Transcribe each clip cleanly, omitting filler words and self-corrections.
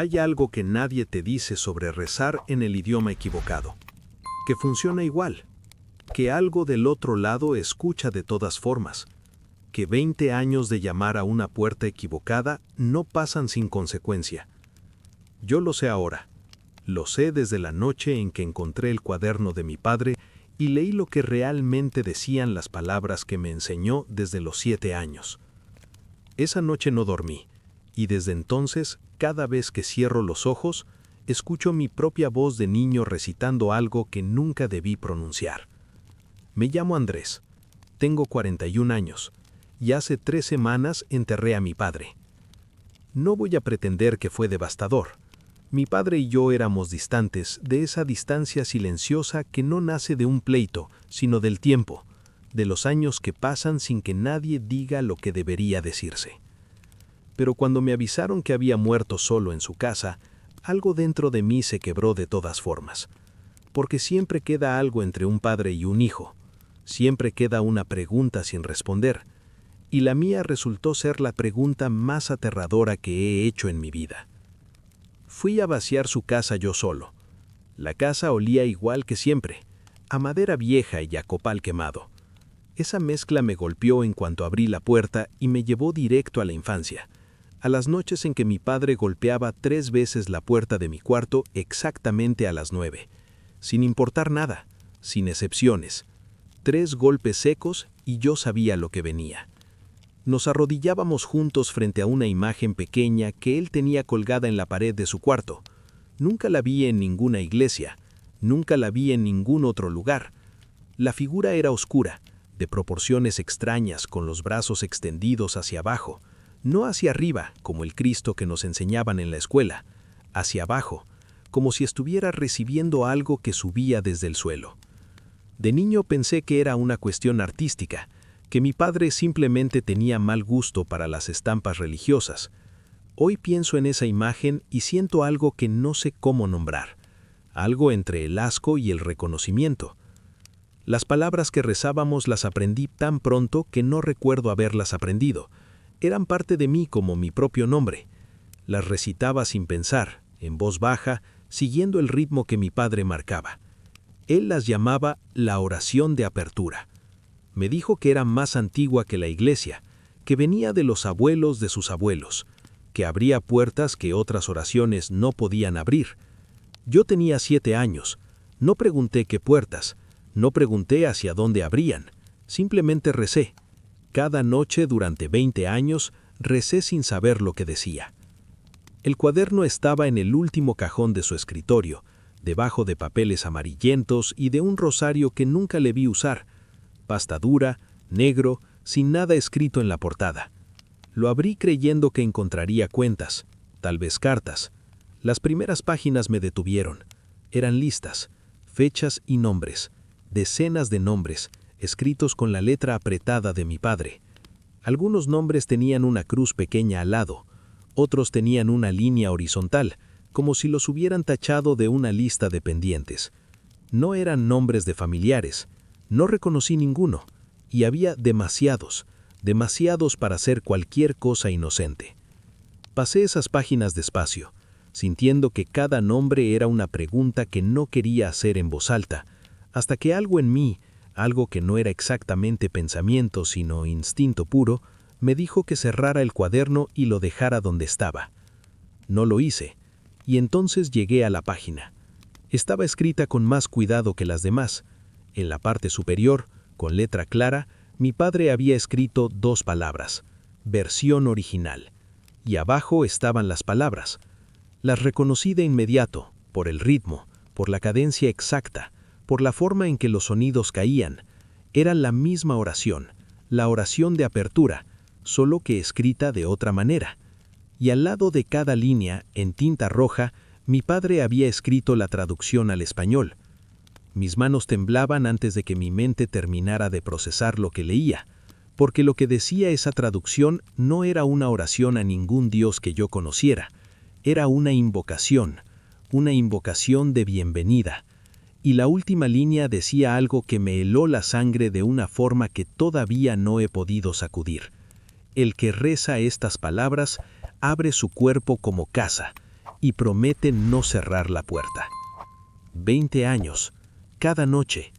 Hay algo que nadie te dice sobre rezar en el idioma equivocado, que funciona igual, que algo del otro lado escucha de todas formas, que 20 años de llamar a una puerta equivocada no pasan sin consecuencia. Yo lo sé ahora, lo sé desde la noche en que encontré el cuaderno de mi padre y leí lo que realmente decían las palabras que me enseñó desde los 7 años. Esa noche no dormí, y desde entonces, cada vez que cierro los ojos, escucho mi propia voz de niño recitando algo que nunca debí pronunciar. Me llamo Andrés, tengo 41 años, y hace 3 semanas enterré a mi padre. No voy a pretender que fue devastador. Mi padre y yo éramos distantes, de esa distancia silenciosa que no nace de un pleito, sino del tiempo, de los años que pasan sin que nadie diga lo que debería decirse. Pero cuando me avisaron que había muerto solo en su casa, algo dentro de mí se quebró de todas formas. Porque siempre queda algo entre un padre y un hijo. Siempre queda una pregunta sin responder. Y la mía resultó ser la pregunta más aterradora que he hecho en mi vida. Fui a vaciar su casa yo solo. La casa olía igual que siempre, a madera vieja y a copal quemado. Esa mezcla me golpeó en cuanto abrí la puerta y me llevó directo a la infancia, a las noches en que mi padre golpeaba 3 veces la puerta de mi cuarto exactamente a las 9, sin importar nada, sin excepciones. 3 golpes secos y yo sabía lo que venía. Nos arrodillábamos juntos frente a una imagen pequeña que él tenía colgada en la pared de su cuarto. Nunca la vi en ninguna iglesia, nunca la vi en ningún otro lugar. La figura era oscura, de proporciones extrañas, con los brazos extendidos hacia abajo, no hacia arriba, como el Cristo que nos enseñaban en la escuela, hacia abajo, como si estuviera recibiendo algo que subía desde el suelo. De niño pensé que era una cuestión artística, que mi padre simplemente tenía mal gusto para las estampas religiosas. Hoy pienso en esa imagen y siento algo que no sé cómo nombrar, algo entre el asco y el reconocimiento. Las palabras que rezábamos las aprendí tan pronto que no recuerdo haberlas aprendido. Eran parte de mí como mi propio nombre. Las recitaba sin pensar, en voz baja, siguiendo el ritmo que mi padre marcaba. Él las llamaba la oración de apertura. Me dijo que era más antigua que la iglesia, que venía de los abuelos de sus abuelos, que abría puertas que otras oraciones no podían abrir. Yo tenía 7 años. No pregunté qué puertas, no pregunté hacia dónde abrían, simplemente recé. Cada noche durante 20 años recé sin saber lo que decía. El cuaderno estaba en el último cajón de su escritorio, debajo de papeles amarillentos y de un rosario que nunca le vi usar, pasta dura, negro, sin nada escrito en la portada. Lo abrí creyendo que encontraría cuentas, tal vez cartas. Las primeras páginas me detuvieron. Eran listas, fechas y nombres, decenas de nombres, escritos con la letra apretada de mi padre. Algunos nombres tenían una cruz pequeña al lado, otros tenían una línea horizontal, como si los hubieran tachado de una lista de pendientes. No eran nombres de familiares, no reconocí ninguno, y había demasiados para hacer cualquier cosa inocente. Pasé esas páginas despacio, sintiendo que cada nombre era una pregunta que no quería hacer en voz alta, hasta que algo en mí, algo que no era exactamente pensamiento sino instinto puro, me dijo que cerrara el cuaderno y lo dejara donde estaba. No lo hice, y entonces llegué a la página. Estaba escrita con más cuidado que las demás. En la parte superior, con letra clara, mi padre había escrito 2 palabras, versión original, y abajo estaban las palabras. Las reconocí de inmediato, por el ritmo, por la cadencia exacta, por la forma en que los sonidos caían. Era la misma oración, la oración de apertura, solo que escrita de otra manera. Y al lado de cada línea, en tinta roja, mi padre había escrito la traducción al español. Mis manos temblaban antes de que mi mente terminara de procesar lo que leía, porque lo que decía esa traducción no era una oración a ningún dios que yo conociera, era una invocación de bienvenida. Y la última línea decía algo que me heló la sangre de una forma que todavía no he podido sacudir. El que reza estas palabras abre su cuerpo como casa, y promete no cerrar la puerta. 20 años, cada noche,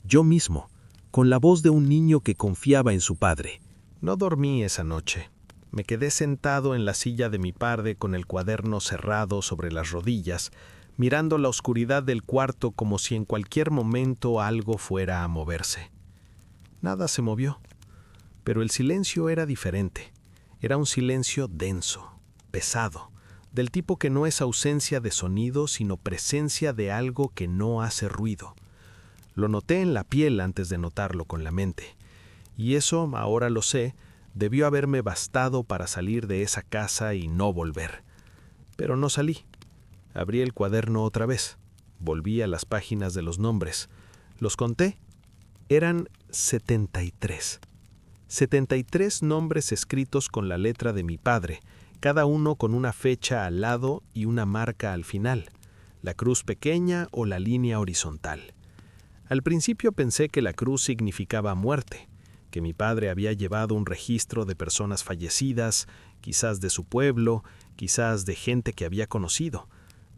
yo mismo, con la voz de un niño que confiaba en su padre. No dormí esa noche. Me quedé sentado en la silla de mi padre con el cuaderno cerrado sobre las rodillas, mirando la oscuridad del cuarto como si en cualquier momento algo fuera a moverse. Nada se movió, pero el silencio era diferente. Era un silencio denso, pesado, del tipo que no es ausencia de sonido, sino presencia de algo que no hace ruido. Lo noté en la piel antes de notarlo con la mente, y eso, ahora lo sé, debió haberme bastado para salir de esa casa y no volver. Pero no salí. Abrí el cuaderno otra vez. Volví a las páginas de los nombres. Los conté. Eran 73. 73 nombres escritos con la letra de mi padre, cada uno con una fecha al lado y una marca al final, la cruz pequeña o la línea horizontal. Al principio pensé que la cruz significaba muerte, que mi padre había llevado un registro de personas fallecidas, quizás de su pueblo, quizás de gente que había conocido,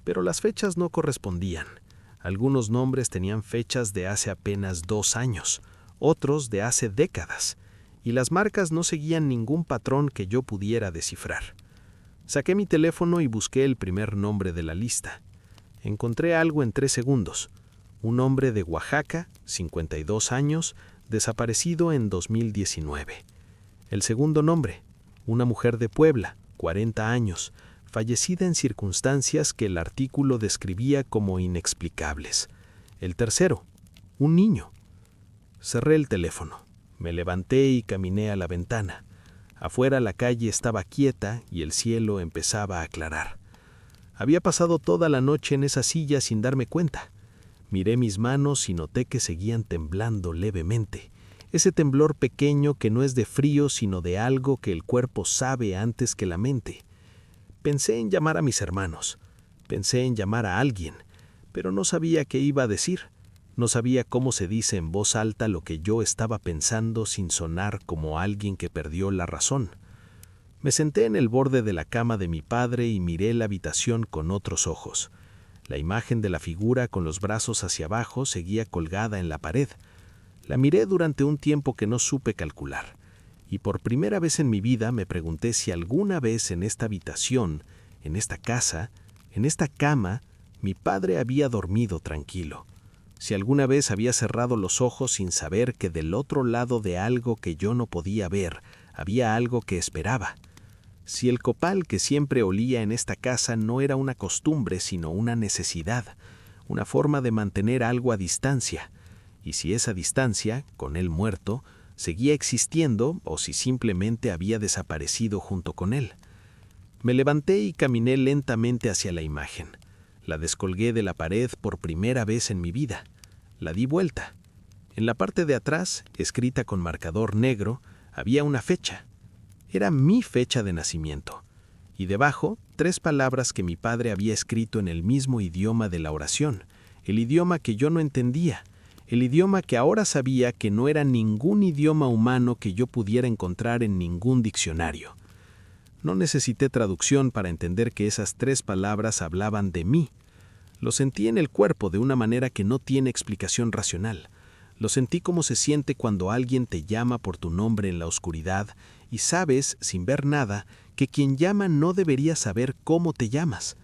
pero las fechas no correspondían. Algunos nombres tenían fechas de hace apenas 2 años, otros de hace décadas, y las marcas no seguían ningún patrón que yo pudiera descifrar. Saqué mi teléfono y busqué el primer nombre de la lista. Encontré algo en 3 segundos. Un hombre de Oaxaca, 52 años, desaparecido en 2019. El segundo nombre, una mujer de Puebla, 40 años, fallecida en circunstancias que el artículo describía como inexplicables. El tercero, un niño. Cerré el teléfono, me levanté y caminé a la ventana. Afuera la calle estaba quieta y el cielo empezaba a aclarar. Había pasado toda la noche en esa silla sin darme cuenta. Miré mis manos y noté que seguían temblando levemente. Ese temblor pequeño que no es de frío sino de algo que el cuerpo sabe antes que la mente. Pensé en llamar a mis hermanos. Pensé en llamar a alguien, pero no sabía qué iba a decir. No sabía cómo se dice en voz alta lo que yo estaba pensando sin sonar como alguien que perdió la razón. Me senté en el borde de la cama de mi padre y miré la habitación con otros ojos. La imagen de la figura con los brazos hacia abajo seguía colgada en la pared. La miré durante un tiempo que no supe calcular, y por primera vez en mi vida me pregunté si alguna vez en esta habitación, en esta casa, en esta cama, mi padre había dormido tranquilo. Si alguna vez había cerrado los ojos sin saber que del otro lado de algo que yo no podía ver, había algo que esperaba. Si el copal que siempre olía en esta casa no era una costumbre sino una necesidad, una forma de mantener algo a distancia, y si esa distancia, con él muerto, seguía existiendo o si simplemente había desaparecido junto con él. Me levanté y caminé lentamente hacia la imagen. La descolgué de la pared por primera vez en mi vida. La di vuelta. En la parte de atrás, escrita con marcador negro, había una fecha. Era mi fecha de nacimiento. Y debajo, 3 palabras que mi padre había escrito en el mismo idioma de la oración, el idioma que yo no entendía, el idioma que ahora sabía que no era ningún idioma humano que yo pudiera encontrar en ningún diccionario. No necesité traducción para entender que esas 3 palabras hablaban de mí. Lo sentí en el cuerpo de una manera que no tiene explicación racional. Lo sentí como se siente cuando alguien te llama por tu nombre en la oscuridad y sabes, sin ver nada, que quien llama no debería saber cómo te llamas.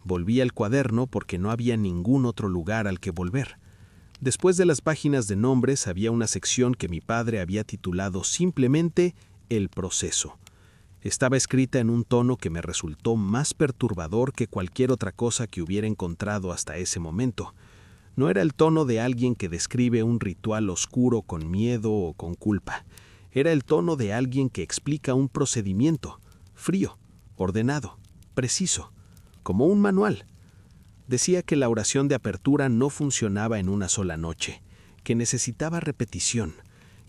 Volví al cuaderno porque no había ningún otro lugar al que volver. Después de las páginas de nombres había una sección que mi padre había titulado simplemente El proceso. Estaba escrita en un tono que me resultó más perturbador que cualquier otra cosa que hubiera encontrado hasta ese momento. No era el tono de alguien que describe un ritual oscuro con miedo o con culpa. Era el tono de alguien que explica un procedimiento, frío, ordenado, preciso, como un manual. Decía que la oración de apertura no funcionaba en una sola noche, que necesitaba repetición,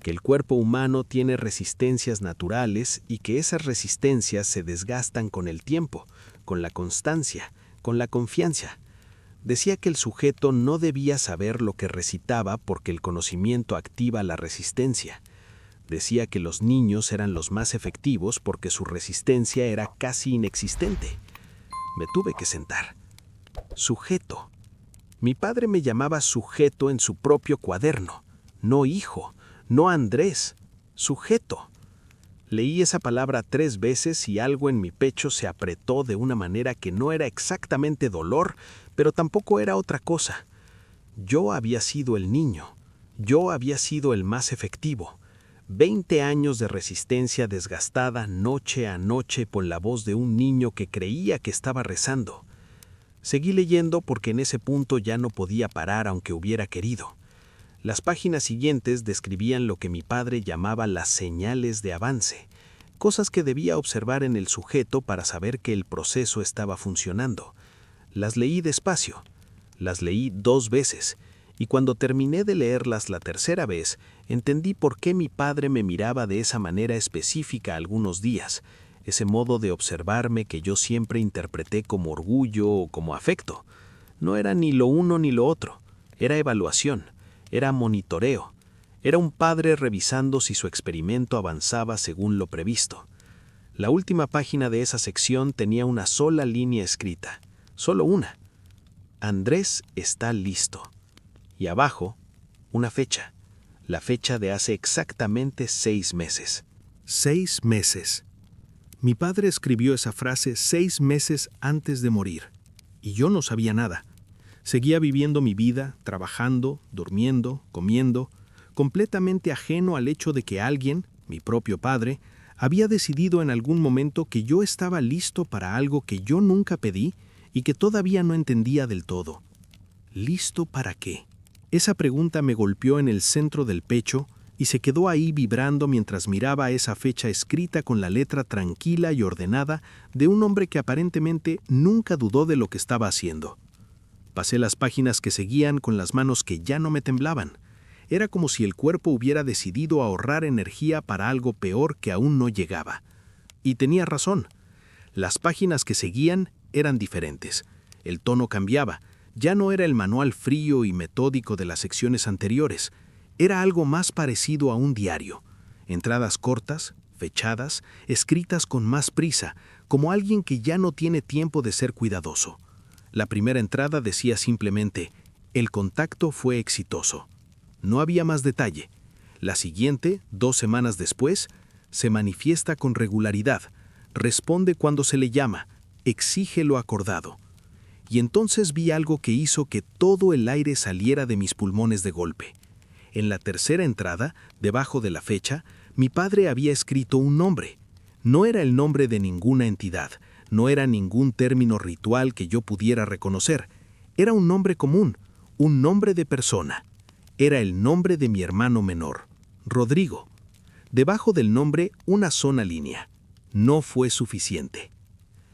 que el cuerpo humano tiene resistencias naturales y que esas resistencias se desgastan con el tiempo, con la constancia, con la confianza. Decía que el sujeto no debía saber lo que recitaba porque el conocimiento activa la resistencia. Decía que los niños eran los más efectivos porque su resistencia era casi inexistente. Me tuve que sentar. Sujeto. Mi padre me llamaba sujeto en su propio cuaderno. No hijo, no Andrés, sujeto. Leí esa palabra 3 veces y algo en mi pecho se apretó de una manera que no era exactamente dolor, pero tampoco era otra cosa. Yo había sido el niño. Yo había sido el más efectivo. 20 años de resistencia desgastada noche a noche por la voz de un niño que creía que estaba rezando. Seguí leyendo porque en ese punto ya no podía parar aunque hubiera querido. Las páginas siguientes describían lo que mi padre llamaba las señales de avance, cosas que debía observar en el sujeto para saber que el proceso estaba funcionando. Las leí despacio. Las leí 2 veces, y cuando terminé de leerlas la tercera vez, entendí por qué mi padre me miraba de esa manera específica algunos días, ese modo de observarme que yo siempre interpreté como orgullo o como afecto. No era ni lo uno ni lo otro, era evaluación, era monitoreo, era un padre revisando si su experimento avanzaba según lo previsto. La última página de esa sección tenía una sola línea escrita, solo una. Andrés está listo. Y abajo, una fecha, la fecha de hace exactamente 6 meses. 6 meses. Mi padre escribió esa frase 6 meses antes de morir, y yo no sabía nada. Seguía viviendo mi vida, trabajando, durmiendo, comiendo, completamente ajeno al hecho de que alguien, mi propio padre, había decidido en algún momento que yo estaba listo para algo que yo nunca pedí y que todavía no entendía del todo. ¿Listo para qué? Esa pregunta me golpeó en el centro del pecho y se quedó ahí vibrando mientras miraba esa fecha escrita con la letra tranquila y ordenada de un hombre que aparentemente nunca dudó de lo que estaba haciendo. Pasé las páginas que seguían con las manos que ya no me temblaban. Era como si el cuerpo hubiera decidido ahorrar energía para algo peor que aún no llegaba. Y tenía razón. Las páginas que seguían eran diferentes. El tono cambiaba. Ya no era el manual frío y metódico de las secciones anteriores. Era algo más parecido a un diario. Entradas cortas, fechadas, escritas con más prisa, como alguien que ya no tiene tiempo de ser cuidadoso. La primera entrada decía simplemente, el contacto fue exitoso. No había más detalle. La siguiente, 2 semanas después, se manifiesta con regularidad, responde cuando se le llama, exige lo acordado. Y entonces vi algo que hizo que todo el aire saliera de mis pulmones de golpe. En la tercera entrada, debajo de la fecha, mi padre había escrito un nombre. No era el nombre de ninguna entidad, no era ningún término ritual que yo pudiera reconocer. Era un nombre común, un nombre de persona. Era el nombre de mi hermano menor, Rodrigo. Debajo del nombre, una sola línea. No fue suficiente.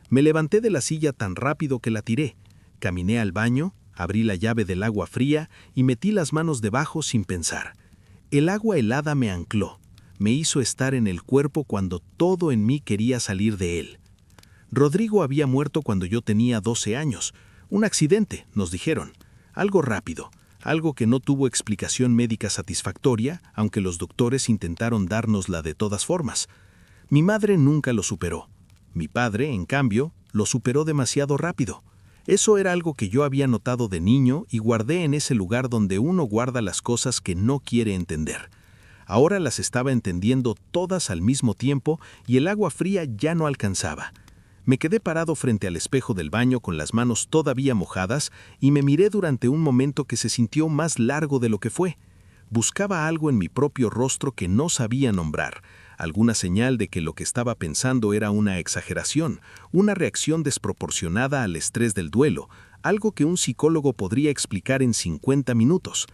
Me levanté de la silla tan rápido que la tiré. Caminé al baño, abrí la llave del agua fría y metí las manos debajo sin pensar. El agua helada me ancló. Me hizo estar en el cuerpo cuando todo en mí quería salir de él. Rodrigo había muerto cuando yo tenía 12 años. Un accidente, nos dijeron. Algo rápido, algo que no tuvo explicación médica satisfactoria, aunque los doctores intentaron dárnosla de todas formas. Mi madre nunca lo superó. Mi padre, en cambio, lo superó demasiado rápido. Eso era algo que yo había notado de niño y guardé en ese lugar donde uno guarda las cosas que no quiere entender. Ahora las estaba entendiendo todas al mismo tiempo y el agua fría ya no alcanzaba. Me quedé parado frente al espejo del baño con las manos todavía mojadas y me miré durante un momento que se sintió más largo de lo que fue. Buscaba algo en mi propio rostro que no sabía nombrar, alguna señal de que lo que estaba pensando era una exageración, una reacción desproporcionada al estrés del duelo, algo que un psicólogo podría explicar en 50 minutos.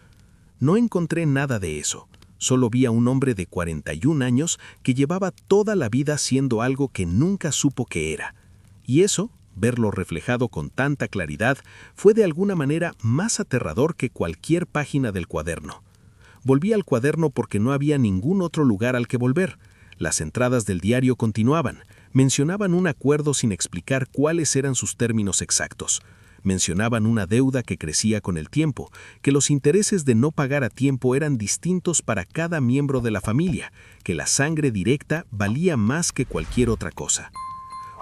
No encontré nada de eso. Solo vi a un hombre de 41 años que llevaba toda la vida siendo algo que nunca supo que era. Y eso, verlo reflejado con tanta claridad, fue de alguna manera más aterrador que cualquier página del cuaderno. Volví al cuaderno porque no había ningún otro lugar al que volver. Las entradas del diario continuaban. Mencionaban un acuerdo sin explicar cuáles eran sus términos exactos. Mencionaban una deuda que crecía con el tiempo, que los intereses de no pagar a tiempo eran distintos para cada miembro de la familia, que la sangre directa valía más que cualquier otra cosa.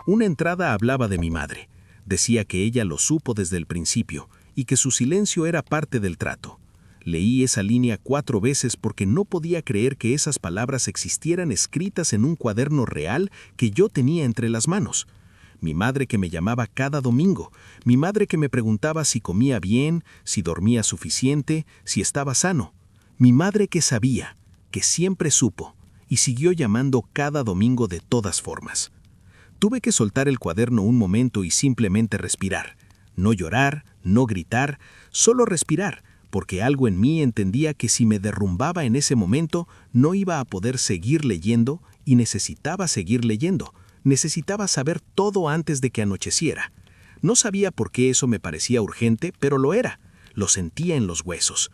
Una entrada hablaba de mi madre. Decía que ella lo supo desde el principio y que su silencio era parte del trato. Leí esa línea 4 veces porque no podía creer que esas palabras existieran escritas en un cuaderno real que yo tenía entre las manos. Mi madre que me llamaba cada domingo, mi madre que me preguntaba si comía bien, si dormía suficiente, si estaba sano. Mi madre que sabía, que siempre supo, y siguió llamando cada domingo de todas formas. Tuve que soltar el cuaderno un momento y simplemente respirar. No llorar, no gritar, solo respirar, porque algo en mí entendía que si me derrumbaba en ese momento, no iba a poder seguir leyendo y necesitaba seguir leyendo. Necesitaba saber todo antes de que anocheciera. No sabía por qué eso me parecía urgente, pero lo era. Lo sentía en los huesos.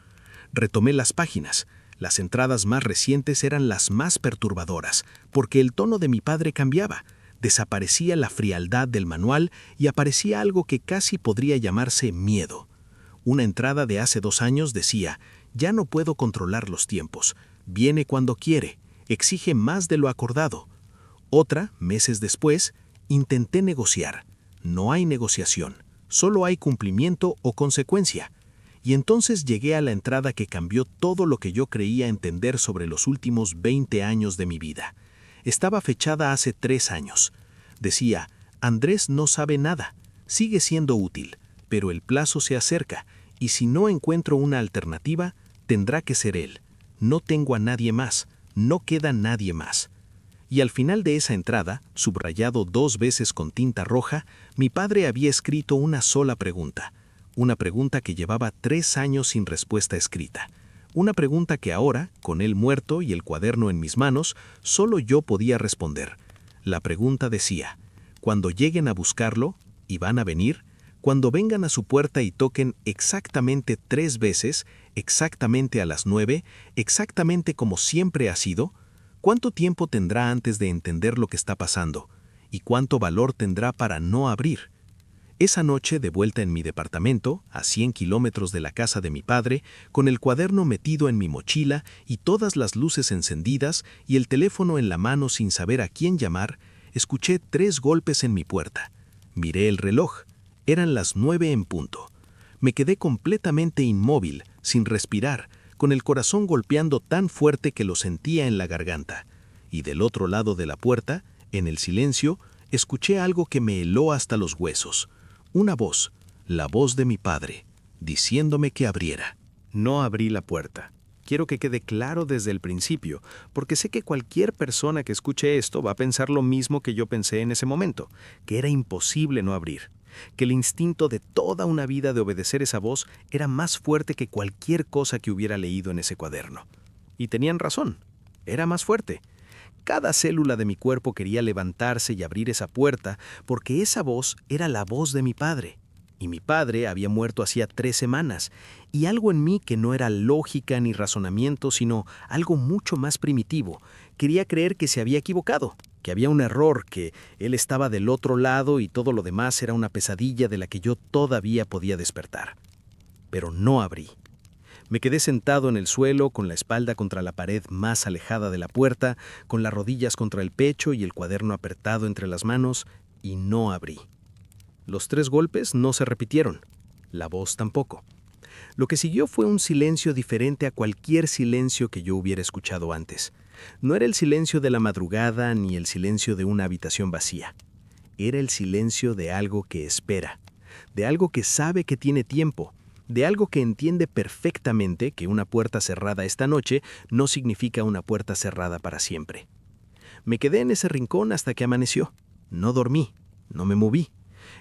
Retomé las páginas. Las entradas más recientes eran las más perturbadoras, porque el tono de mi padre cambiaba. Desaparecía la frialdad del manual y aparecía algo que casi podría llamarse miedo. Una entrada de hace 2 años decía: ya no puedo controlar los tiempos. Viene cuando quiere. Exige más de lo acordado. Otra, meses después, intenté negociar. No hay negociación, solo hay cumplimiento o consecuencia. Y entonces llegué a la entrada que cambió todo lo que yo creía entender sobre los últimos 20 años de mi vida. Estaba fechada hace 3 años. Decía: Andrés no sabe nada, sigue siendo útil, pero el plazo se acerca, y si no encuentro una alternativa, tendrá que ser él. No tengo a nadie más, no queda nadie más. Y al final de esa entrada, subrayado 2 veces con tinta roja, mi padre había escrito una sola pregunta. Una pregunta que llevaba 3 años sin respuesta escrita. Una pregunta que ahora, con él muerto y el cuaderno en mis manos, solo yo podía responder. La pregunta decía: cuando lleguen a buscarlo, y van a venir, cuando vengan a su puerta y toquen exactamente 3 veces, exactamente a las 9, exactamente como siempre ha sido, ¿cuánto tiempo tendrá antes de entender lo que está pasando? ¿Y cuánto valor tendrá para no abrir? Esa noche, de vuelta en mi departamento, a 100 kilómetros de la casa de mi padre, con el cuaderno metido en mi mochila y todas las luces encendidas y el teléfono en la mano sin saber a quién llamar, escuché 3 golpes en mi puerta. Miré el reloj. Eran las 9 en punto. Me quedé completamente inmóvil, sin respirar, con el corazón golpeando tan fuerte que lo sentía en la garganta. Y del otro lado de la puerta, en el silencio, escuché algo que me heló hasta los huesos. Una voz, la voz de mi padre, diciéndome que abriera. No abrí la puerta. Quiero que quede claro desde el principio, porque sé que cualquier persona que escuche esto va a pensar lo mismo que yo pensé en ese momento, que era imposible no abrir, que el instinto de toda una vida de obedecer esa voz era más fuerte que cualquier cosa que hubiera leído en ese cuaderno. Y tenían razón, era más fuerte. Cada célula de mi cuerpo quería levantarse y abrir esa puerta porque esa voz era la voz de mi padre. Y mi padre había muerto hacía 3 semanas, y algo en mí que no era lógica ni razonamiento, sino algo mucho más primitivo, quería creer que se había equivocado, que había un error, que él estaba del otro lado y todo lo demás era una pesadilla de la que yo todavía podía despertar. Pero no abrí. Me quedé sentado en el suelo, con la espalda contra la pared más alejada de la puerta, con las rodillas contra el pecho y el cuaderno apretado entre las manos, y no abrí. Los 3 golpes no se repitieron, la voz tampoco. Lo que siguió fue un silencio diferente a cualquier silencio que yo hubiera escuchado antes. No era el silencio de la madrugada ni el silencio de una habitación vacía. Era el silencio de algo que espera, de algo que sabe que tiene tiempo, de algo que entiende perfectamente que una puerta cerrada esta noche no significa una puerta cerrada para siempre. Me quedé en ese rincón hasta que amaneció. No dormí, no me moví.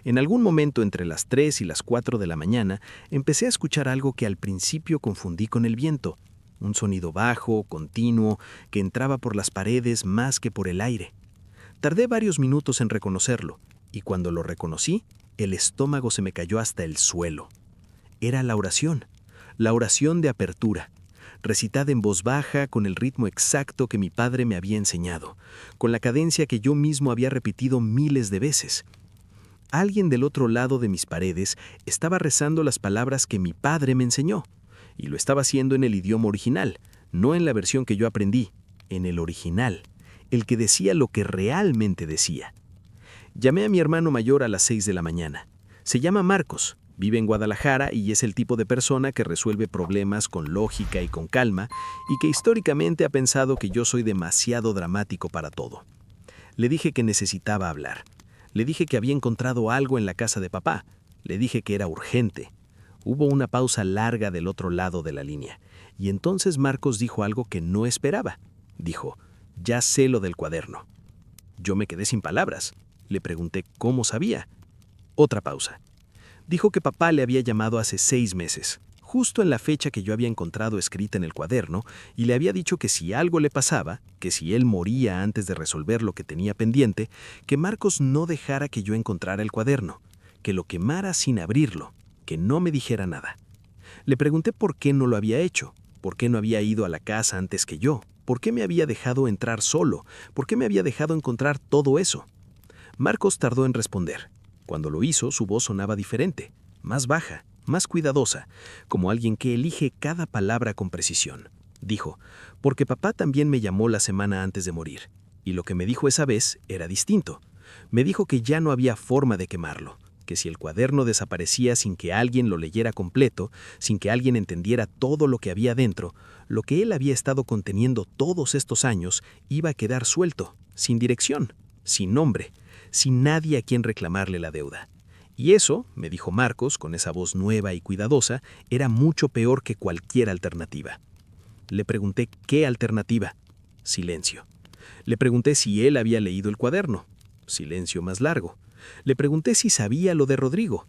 En algún momento entre las 3 y las 4 de la mañana empecé a escuchar algo que al principio confundí con el viento, un sonido bajo, continuo, que entraba por las paredes más que por el aire. Tardé varios minutos en reconocerlo, y cuando lo reconocí, el estómago se me cayó hasta el suelo. Era la oración de apertura, recitada en voz baja con el ritmo exacto que mi padre me había enseñado, con la cadencia que yo mismo había repetido miles de veces. Alguien del otro lado de mis paredes estaba rezando las palabras que mi padre me enseñó, y lo estaba haciendo en el idioma original, no en la versión que yo aprendí, en el original, el que decía lo que realmente decía. Llamé a mi hermano mayor a las 6 de la mañana. Se llama Marcos, vive en Guadalajara y es el tipo de persona que resuelve problemas con lógica y con calma y que históricamente ha pensado que yo soy demasiado dramático para todo. Le dije que necesitaba hablar. Le dije que había encontrado algo en la casa de papá. Le dije que era urgente. Hubo una pausa larga del otro lado de la línea, y entonces Marcos dijo algo que no esperaba. Dijo, ya sé lo del cuaderno. Yo me quedé sin palabras. Le pregunté cómo sabía. Otra pausa. Dijo que papá le había llamado hace 6 meses, justo en la fecha que yo había encontrado escrita en el cuaderno, y le había dicho que si algo le pasaba, que si él moría antes de resolver lo que tenía pendiente, que Marcos no dejara que yo encontrara el cuaderno, que lo quemara sin abrirlo, que no me dijera nada. Le pregunté por qué no lo había hecho, por qué no había ido a la casa antes que yo, por qué me había dejado entrar solo, por qué me había dejado encontrar todo eso. Marcos tardó en responder. Cuando lo hizo, su voz sonaba diferente, más baja, más cuidadosa, como alguien que elige cada palabra con precisión. Dijo, porque papá también me llamó la semana antes de morir, y lo que me dijo esa vez era distinto. Me dijo que ya no había forma de quemarlo, que si el cuaderno desaparecía sin que alguien lo leyera completo, sin que alguien entendiera todo lo que había dentro, lo que él había estado conteniendo todos estos años iba a quedar suelto, sin dirección, sin nombre, sin nadie a quien reclamarle la deuda. Y eso, me dijo Marcos con esa voz nueva y cuidadosa, era mucho peor que cualquier alternativa. Le pregunté qué alternativa. Silencio. Le pregunté si él había leído el cuaderno. Silencio más largo. Le pregunté si sabía lo de Rodrigo.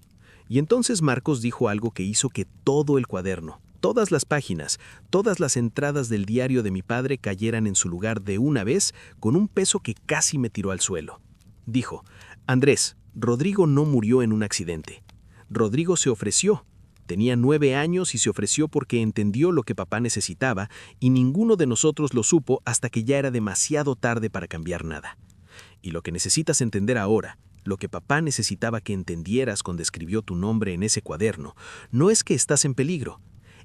Y entonces Marcos dijo algo que hizo que todo el cuaderno, todas las páginas, todas las entradas del diario de mi padre cayeran en su lugar de una vez con un peso que casi me tiró al suelo. Dijo, Andrés, Rodrigo no murió en un accidente. Rodrigo se ofreció. Tenía 9 años y se ofreció porque entendió lo que papá necesitaba y ninguno de nosotros lo supo hasta que ya era demasiado tarde para cambiar nada. Y lo que necesitas entender ahora, lo que papá necesitaba que entendieras cuando escribió tu nombre en ese cuaderno, no es que estás en peligro,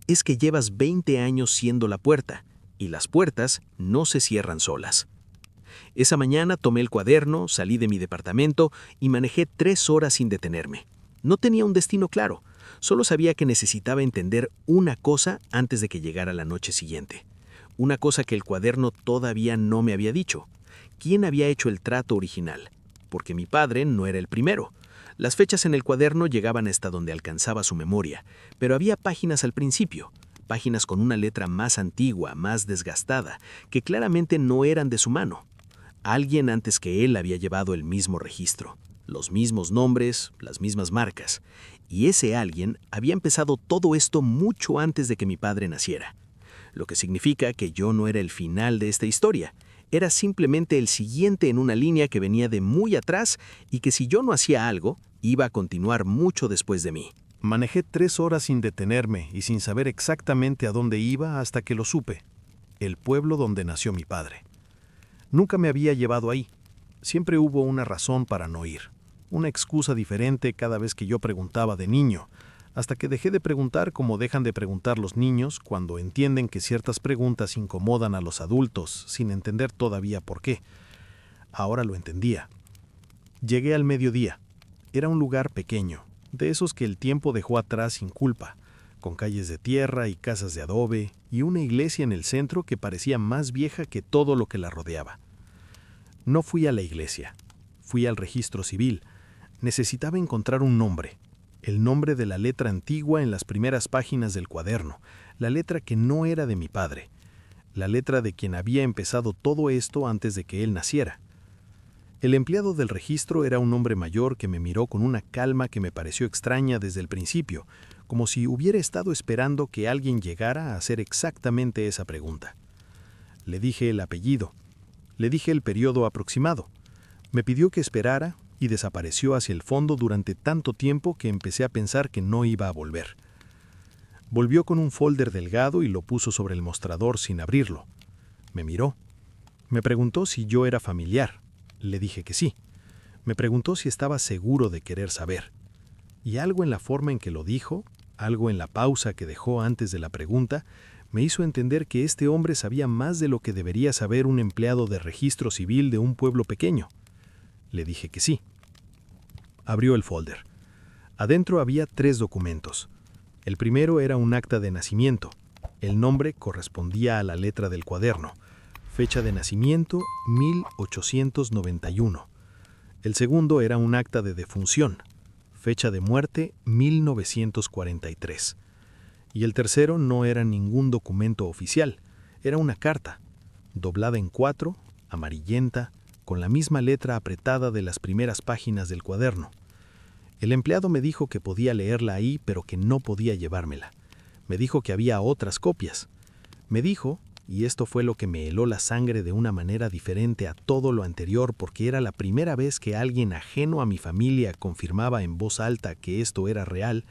es que llevas 20 años siendo la puerta, y las puertas no se cierran solas. Esa mañana tomé el cuaderno, salí de mi departamento y manejé 3 horas sin detenerme. No tenía un destino claro, solo sabía que necesitaba entender una cosa antes de que llegara la noche siguiente. Una cosa que el cuaderno todavía no me había dicho. ¿Quién había hecho el trato original? Porque mi padre no era el primero. Las fechas en el cuaderno llegaban hasta donde alcanzaba su memoria, pero había páginas al principio, páginas con una letra más antigua, más desgastada, que claramente no eran de su mano. Alguien antes que él había llevado el mismo registro, los mismos nombres, las mismas marcas, y ese alguien había empezado todo esto mucho antes de que mi padre naciera. Lo que significa que yo no era el final de esta historia, era simplemente el siguiente en una línea que venía de muy atrás y que si yo no hacía algo, iba a continuar mucho después de mí. Manejé 3 horas sin detenerme y sin saber exactamente a dónde iba hasta que lo supe, el pueblo donde nació mi padre. Nunca me había llevado ahí. Siempre hubo una razón para no ir, una excusa diferente cada vez que yo preguntaba de niño, hasta que dejé de preguntar como dejan de preguntar los niños cuando entienden que ciertas preguntas incomodan a los adultos sin entender todavía por qué. Ahora lo entendía. Llegué al mediodía. Era un lugar pequeño, de esos que el tiempo dejó atrás sin culpa, con calles de tierra y casas de adobe, y una iglesia en el centro que parecía más vieja que todo lo que la rodeaba. No fui a la iglesia, fui al registro civil. Necesitaba encontrar un nombre, el nombre de la letra antigua en las primeras páginas del cuaderno, la letra que no era de mi padre, la letra de quien había empezado todo esto antes de que él naciera. El empleado del registro era un hombre mayor que me miró con una calma que me pareció extraña desde el principio, como si hubiera estado esperando que alguien llegara a hacer exactamente esa pregunta. Le dije el apellido, le dije el periodo aproximado. Me pidió que esperara y desapareció hacia el fondo durante tanto tiempo que empecé a pensar que no iba a volver. Volvió con un folder delgado y lo puso sobre el mostrador sin abrirlo. Me miró. Me preguntó si yo era familiar. Le dije que sí. Me preguntó si estaba seguro de querer saber. Y algo en la forma en que lo dijo, algo en la pausa que dejó antes de la pregunta, me hizo entender que este hombre sabía más de lo que debería saber un empleado de registro civil de un pueblo pequeño. Le dije que sí. Abrió el folder. Adentro había 3 documentos. El primero era un acta de nacimiento. El nombre correspondía a la letra del cuaderno. Fecha de nacimiento, 1891. El segundo era un acta de defunción. Fecha de muerte, 1943. Y el tercero no era ningún documento oficial. Era una carta, doblada en 4, amarillenta, con la misma letra apretada de las primeras páginas del cuaderno. El empleado me dijo que podía leerla ahí, pero que no podía llevármela. Me dijo que había otras copias. Me dijo, y esto fue lo que me heló la sangre de una manera diferente a todo lo anterior, porque era la primera vez que alguien ajeno a mi familia confirmaba en voz alta que esto era real.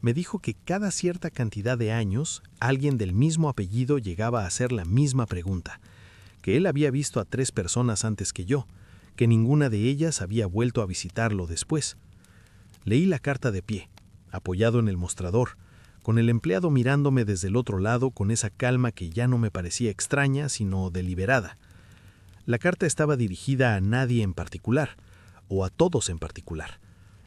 Me dijo que cada cierta cantidad de años, alguien del mismo apellido llegaba a hacer la misma pregunta, que él había visto a 3 personas antes que yo, que ninguna de ellas había vuelto a visitarlo después. Leí la carta de pie, apoyado en el mostrador, con el empleado mirándome desde el otro lado con esa calma que ya no me parecía extraña, sino deliberada. La carta estaba dirigida a nadie en particular, o a todos en particular.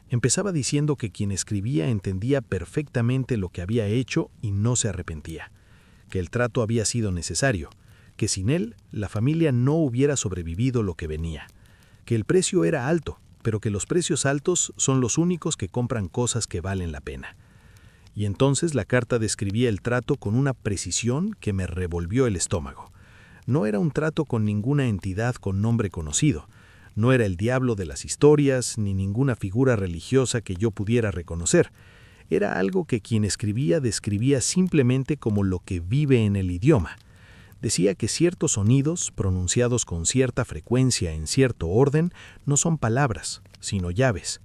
Empezaba diciendo que quien escribía entendía perfectamente lo que había hecho y no se arrepentía, que el trato había sido necesario, que sin él la familia no hubiera sobrevivido lo que venía, que el precio era alto, pero que los precios altos son los únicos que compran cosas que valen la pena. Y entonces la carta describía el trato con una precisión que me revolvió el estómago. No era un trato con ninguna entidad con nombre conocido, no era el diablo de las historias, ni ninguna figura religiosa que yo pudiera reconocer. Era algo que quien escribía describía simplemente como lo que vive en el idioma. Decía que ciertos sonidos, pronunciados con cierta frecuencia en cierto orden, no son palabras, sino llaves.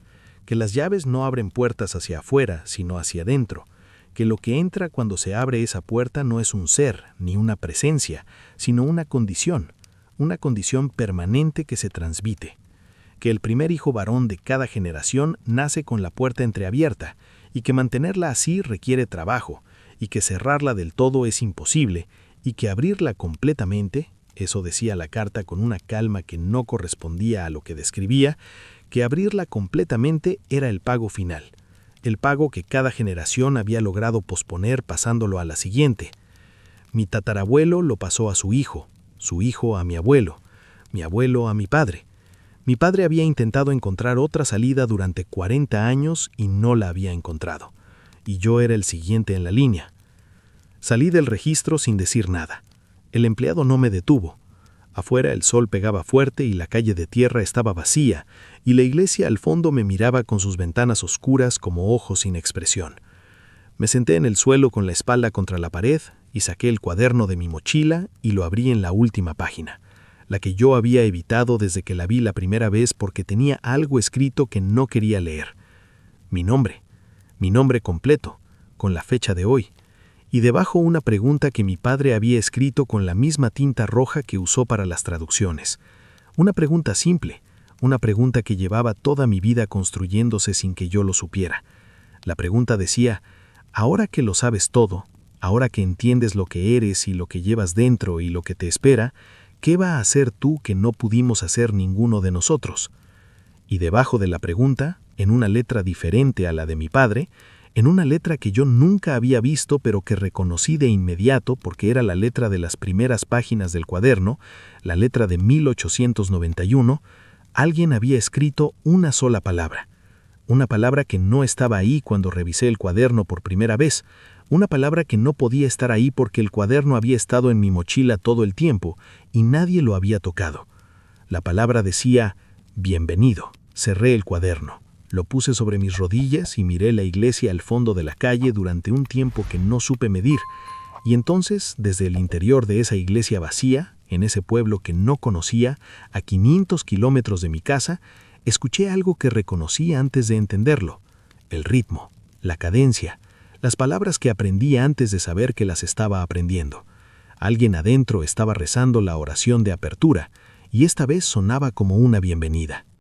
Que las llaves no abren puertas hacia afuera, sino hacia adentro, que lo que entra cuando se abre esa puerta no es un ser, ni una presencia, sino una condición permanente que se transmite, que el primer hijo varón de cada generación nace con la puerta entreabierta, y que mantenerla así requiere trabajo, y que cerrarla del todo es imposible, y que abrirla completamente, eso decía la carta con una calma que no correspondía a lo que describía, que abrirla completamente era el pago final, el pago que cada generación había logrado posponer pasándolo a la siguiente. Mi tatarabuelo lo pasó a su hijo a mi abuelo a mi padre. Mi padre había intentado encontrar otra salida durante 40 años y no la había encontrado, y yo era el siguiente en la línea. Salí del registro sin decir nada. El empleado no me detuvo. Afuera el sol pegaba fuerte y la calle de tierra estaba vacía, y la iglesia al fondo me miraba con sus ventanas oscuras como ojos sin expresión. Me senté en el suelo con la espalda contra la pared y saqué el cuaderno de mi mochila y lo abrí en la última página, la que yo había evitado desde que la vi la primera vez porque tenía algo escrito que no quería leer. Mi nombre completo, con la fecha de hoy, y debajo una pregunta que mi padre había escrito con la misma tinta roja que usó para las traducciones. Una pregunta simple, una pregunta que llevaba toda mi vida construyéndose sin que yo lo supiera. La pregunta decía: ahora que lo sabes todo, ahora que entiendes lo que eres y lo que llevas dentro y lo que te espera, ¿qué va a hacer tú que no pudimos hacer ninguno de nosotros? Y debajo de la pregunta, en una letra diferente a la de mi padre, en una letra que yo nunca había visto pero que reconocí de inmediato porque era la letra de las primeras páginas del cuaderno, la letra de 1891, alguien había escrito una sola palabra. Una palabra que no estaba ahí cuando revisé el cuaderno por primera vez, una palabra que no podía estar ahí porque el cuaderno había estado en mi mochila todo el tiempo y nadie lo había tocado. La palabra decía: bienvenido. Cerré el cuaderno. Lo puse sobre mis rodillas y miré la iglesia al fondo de la calle durante un tiempo que no supe medir, y entonces, desde el interior de esa iglesia vacía, en ese pueblo que no conocía, a 500 kilómetros de mi casa, escuché algo que reconocí antes de entenderlo: el ritmo, la cadencia, las palabras que aprendí antes de saber que las estaba aprendiendo. Alguien adentro estaba rezando la oración de apertura, y esta vez sonaba como una bienvenida.